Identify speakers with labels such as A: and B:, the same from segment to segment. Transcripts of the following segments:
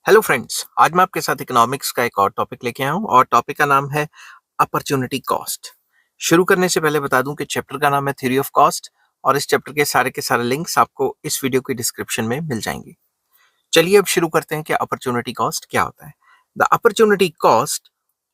A: Hello friends, आज मैं आपके साथ इकोनॉमिक्स का एक और टॉपिक लेके आया हूँ और टॉपिक का नाम है अपॉर्चुनिटी कॉस्ट। शुरू करने से पहले बता दूं कि चैप्टर का नाम है थ्योरी ऑफ कॉस्ट और इस चैप्टर के सारे लिंक्स आपको इस वीडियो की डिस्क्रिप्शन में मिल जाएंगे। चलिए अब शुरू करते हैं कि अपॉर्चुनिटी कॉस्ट क्या होता है। The opportunity cost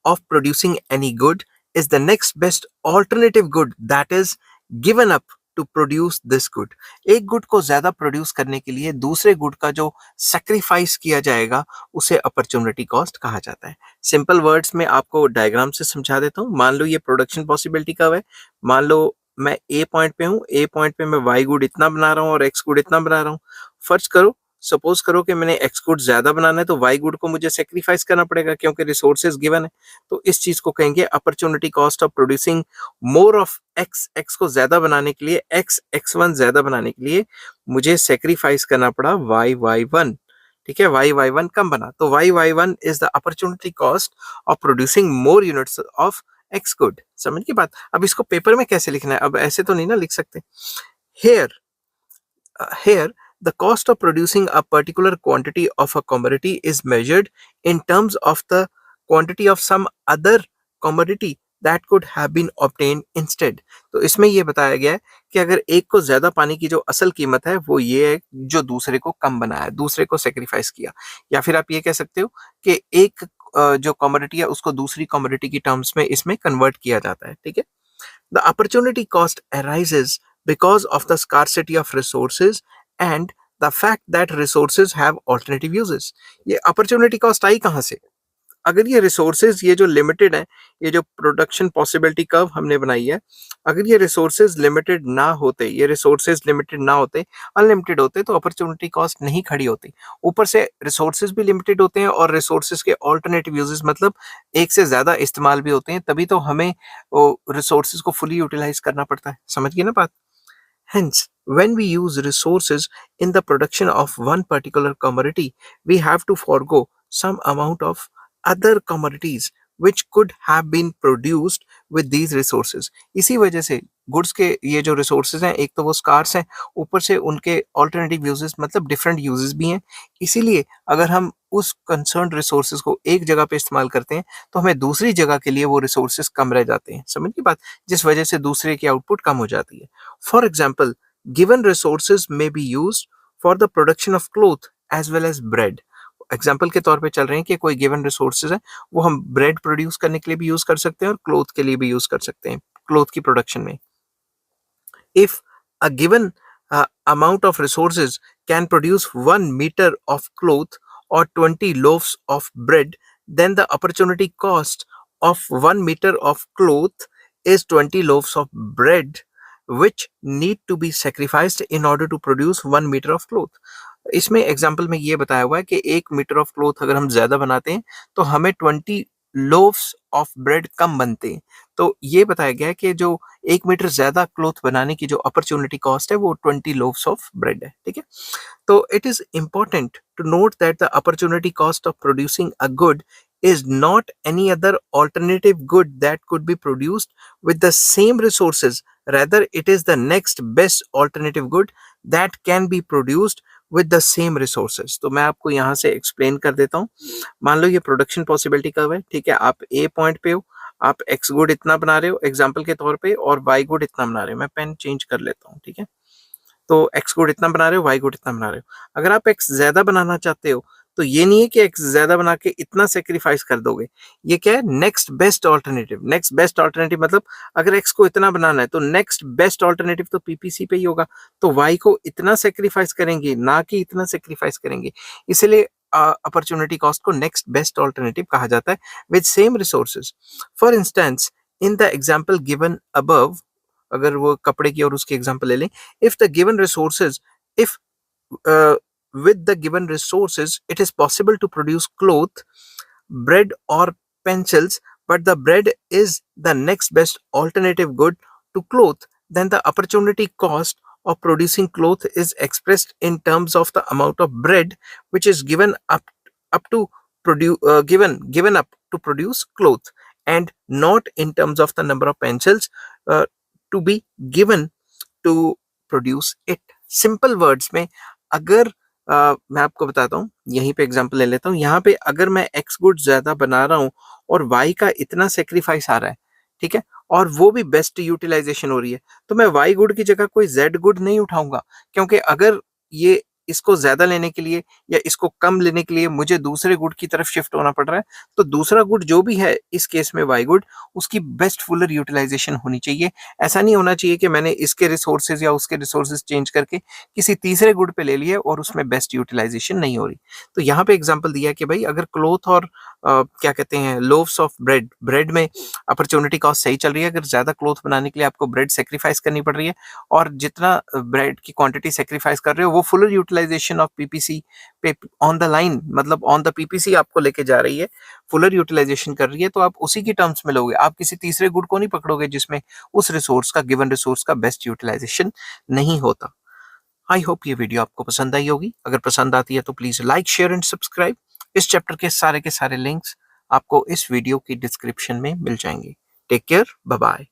A: of producing any good is the next best alternative good that is given up to produce this good। एक गुड को ज्यादा प्रोड्यूस करने के लिए दूसरे गुड का जो सेक्रीफाइस किया जाएगा उसे अपॉर्चुनिटी कॉस्ट कहा जाता है। सिंपल वर्ड्स में आपको डायग्राम से समझा देता हूँ। मान लो ये प्रोडक्शन पॉसिबिलिटी कर्व है। मान लो मैं ए पॉइंट पे हूँ, ए पॉइंट पे मैं वाई गुड इतना बना रहा हूँ और एक्स गुड इतना बना रहा हूँ। फर्ज करो, सपोज करो कि मैंने एक्स गुड ज्यादा बनाना है तो वाई गुड को मुझे सेक्रीफाइस करना पड़ेगा क्योंकि रिसोर्सेज गिवन है। तो इस चीज को कहेंगे opportunity cost of producing more of x. X को ज्यादा बनाने के लिए, एक्स वन ज्यादा बनाने के लिए मुझे सेक्रीफाइस करना पड़ा वाई वन। ठीक है, वाई वन कम बना तो Y one is the opportunity cost of producing more units of X good. समझ की बात। अब इसको पेपर में कैसे लिखना है, अब ऐसे तो नहीं ना लिख सकते। Here here the cost of producing a particular quantity of a commodity is measured in terms of the quantity of some other commodity that could have been obtained instead। तो इसमें ये बताया गया है कि अगर एक को ज्यादा पाने की जो असल कीमत है वो ये है जो दूसरे को कम बनाया, दूसरे को सेक्रीफाइस किया। या फिर आप ये कह सकते हो कि एक जो कमोडिटी है उसको दूसरी कमोडिटी की टर्म्स में इसमें कन्वर्ट किया जाता है। ठीक है। The opportunity cost arises because of the scarcity of resources and the fact that resources have alternative uses। ये opportunity cost आई कहाँ से? अगर ये रिसोर्सेज ये जो लिमिटेड है, ये जो प्रोडक्शन पॉसिबिलिटी कर्व हमने बनाई है, अगर ये रिसोर्सेज लिमिटेड ना होते, ये रिसोर्सेज लिमिटेड ना होते, अनलिमिटेड होते तो अपॉर्चुनिटी कॉस्ट नहीं खड़ी होती। ऊपर से रिसोर्सेज भी लिमिटेड होते हैं और रिसोर्सेज के ऑल्टरनेटिव यूजेस मतलब एक से ज्यादा इस्तेमाल भी होते हैं, तभी तो हमें रिसोर्सेज को फुली यूटिलाइज करना पड़ता है। समझ गए ना बात। Hence, when we use resources in the production of one particular commodity, we have to forego some amount of other commodities which could have been produced with these resources। इसी वजह से गुड्स के ये जो रिसोर्सेज हैं, एक तो वो स्कार्स हैं, ऊपर से उनके ऑल्टरनेटिव यूजेस मतलब डिफरेंट यूजेस भी हैं। इसीलिए अगर हम उस कंसर्न रिसोर्सेज को एक जगह पे इस्तेमाल करते हैं तो हमें दूसरी जगह के लिए वो रिसोर्सेज कम रह जाते हैं। समझ की बात। जिस वजह से दूसरे की आउटपुट कम हो जाती है। For example, given resources may be used for the production of cloth as well as bread। Example के तौर पे चल रहे हैं कि कोई गिवन रिसोर्सेज है वो हम ब्रेड प्रोड्यूस करने के लिए भी यूज कर सकते हैं और क्लोथ के लिए भी यूज कर सकते हैं, क्लोथ की प्रोडक्शन में। If a given amount of resources can produce 1 meter of cloth or 20 loaves of bread, then the opportunity cost of 1 meter of cloth is 20 loaves of bread, which need to be sacrificed in order to produce 1 meter of cloth। इसमें example में ये बताया हुआ है कि 1 metre of cloth अगर हम ज्यादा बनाते हैं तो हमें 20 लोव्स ऑफ ब्रेड कम बनते हैं। तो ये बताया गया है कि जो 1 मीटर ज्यादा क्लोथ बनाने की जो अपॉर्चुनिटी कॉस्ट है वो 20 लोव्स ऑफ ब्रेड है। ठीक है। तो it is important to note that the opportunity cost of producing a good is not any other alternative good that could be produced with the same resources. Rather, it is the next best alternative good that can be produced with the same resources। तो मैं आपको यहाँ से explain कर देता हूँ। मान लो ये प्रोडक्शन पॉसिबिलिटी कर्व है। ठीक है, आप ए पॉइंट पे हो, आप एक्स गुड इतना बना रहे हो एग्जाम्पल के तौर पे और वाई गुड इतना बना रहे हो। मैं पेन चेंज कर लेता हूँ। ठीक है, तो एक्स कोड इतना बना रहे हो, वाई कोड इतना बना रहे हो। अगर आप एक्स ज्यादा बनाना चाहते हो तो ये नहीं है कि एक्स ज्यादा बना के इतना सेक्रीफाइस कर दोगे। ये क्या है, next best alternative. Next best alternative मतलब अगर एक्स को इतना बनाना है तो नेक्स्ट बेस्ट ऑल्टरनेटिव तो पीपीसी पे ही होगा। तो वाई को इतना सेक्रीफाइस करेंगे ना कि इतना सेक्रीफाइस करेंगे। इसलिए अपॉर्चुनिटी कॉस्ट को नेक्स्ट बेस्ट ऑल्टरनेटिव कहा जाता है with same resources. For instance, in the example given above, अगर वो कपड़े की और उसकी एग्जांपल ले लें, if the given resources, if uh, with the given resources it is possible to produce cloth, bread or pencils, but the bread is the next best alternative good to cloth, then the opportunity cost of producing cloth is expressed in terms of the amount of bread which is up to produce given up to produce cloth, and not in terms of the number of pencils uh, to be given to produce it। Simple words में, अगर मैं आपको बताता हूँ, यहीं पे example ले लेता हूँ। यहाँ पे अगर मैं एक्स गुड ज़्यादा बना रहा हूँ और वाई का इतना सैक्रिफाइस आ रहा है, ठीक है? और वो भी बेस्ट यूटिलाइज़ेशन हो रही है, तो मैं वाई गुड की जगह कोई ज़ेड गुड नहीं उठाऊँगा, क्योंकि अगर ये इसको ज़्यादा लेने के लिए या इसको कम लेने के लिए मुझे दूसरे गुड की तरफ शिफ्ट होना पड़ रहा है, तो दूसरा गुड जो भी है, इस केस में वाई गुड, उसकी बेस्ट फुलर यूटिलाइज़ेशन होनी चाहिए। ऐसा नहीं होना चाहिए कि मैंने इसके रिसोर्सेज़ या उसके रिसोर्सेज़ चेंज करके किसी तीसरे गुड पे ले लिए और उसमें बेस्ट यूटिलाइजेशन नहीं हो रही। तो यहाँ पे एग्जांपल दिया कि भाई अगर क्लॉथ और क्या कहते हैं लोव्स ऑफ ब्रेड, ब्रेड में अपॉर्चुनिटी कॉस्ट सही चल रही है, अगर ज़्यादा क्लॉथ बनाने के लिए आपको ब्रेड सेक्रीफाइस करनी पड़ रही है और जितना ब्रेड की क्वांटिटी सेक्रीफाइस कर रहे हो वो फुलर यूटिलाइजेशन ऑफ पीपीसी पे ऑन द लाइन, मतलब ऑन द पीपीसी आपको लेके जा रही है, फुलर यूटिलाइजेशन कर रही है, तो आप उसी की टर्म्स में लोगे, आप किसी तीसरे गुड को नहीं पकड़ोगे जिसमें उस रिसोर्स का, गिवन रिसोर्स का बेस्ट यूटिलाइजेशन नहीं होता। आई होप ये वीडियो आपको पसंद आई होगी। अगर पसंद आती है तो please like, share and subscribe. इस चैप्टर के सारे लिंक्स आपको इस वीडियो की डिस्क्रिप्शन में मिल जाएंगे। Take care, bye bye.